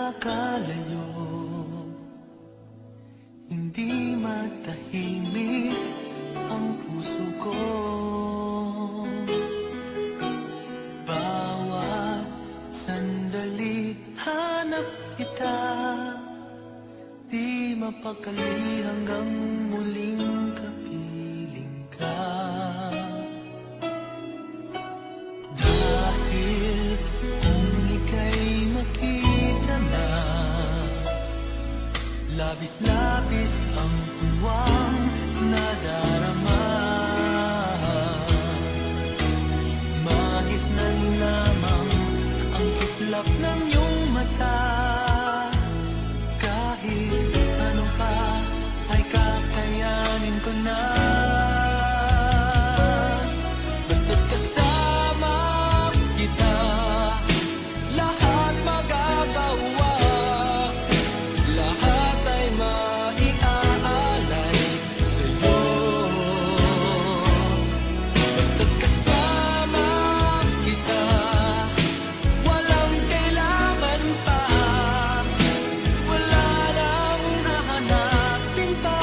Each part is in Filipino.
nakakalayo, hindi matahimik ang puso ko. Bawat sandali hanap kita, di mapakali hanggang muling kapiling ka. Dahil kung ika'y makita na, labis-labis ang tuwang nadarama. Magisnan lamang ang kislap ng iyong mata. Kahit ano pa ay kakayanin ko na. Basta't kasama kita, lahat magagawa. Lahat ay maiaalay sa'yo. Basta't kasama kita, walang kailangan pa. Wala nang hahanapin pa.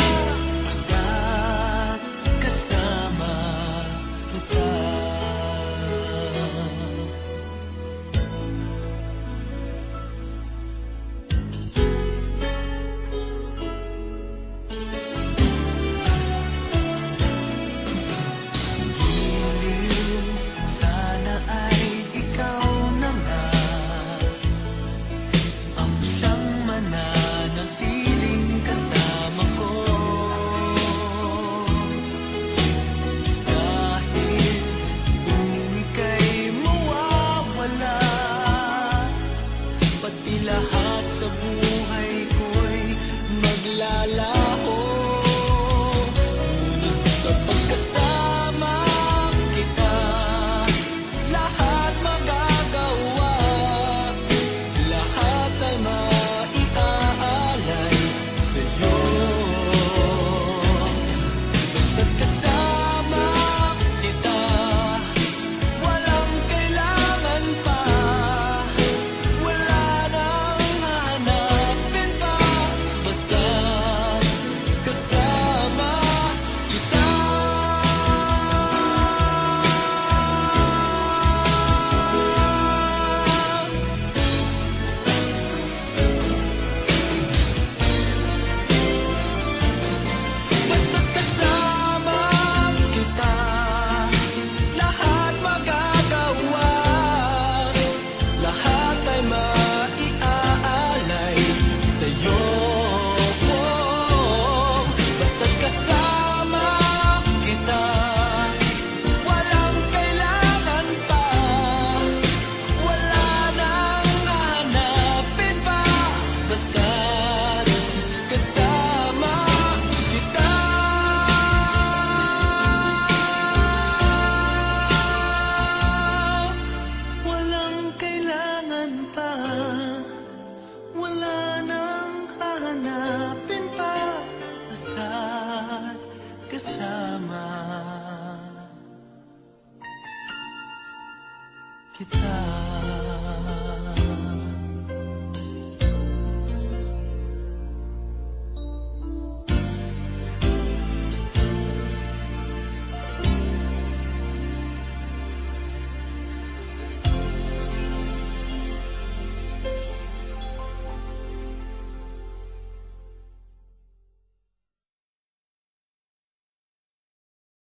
Basta't kasama kita. Giliw, sana ay ikaw na nga ang siyang mananatiling kasama ko. Dahil kung ika'y mawawala, pati lahat sa buhay ko'y maglalaho. Ngunit kapag kasama kita, lahat magagawa. Lahat ay maiaalay sa'yo. Basta't kasama kita, walang kailangan pa. Wala nang hahanapin pa. Basta't kasama kita. Basta't kasama kita, lahat magagawa. Lahat ay maiaalay sa'yo. Basta't kasama kita, walang kailangan pa. Wala nang hahanapin pa. Basta't kasama kita. Walang kailangan pa. Wala nang hahanapin pa. Basta't kasama kita.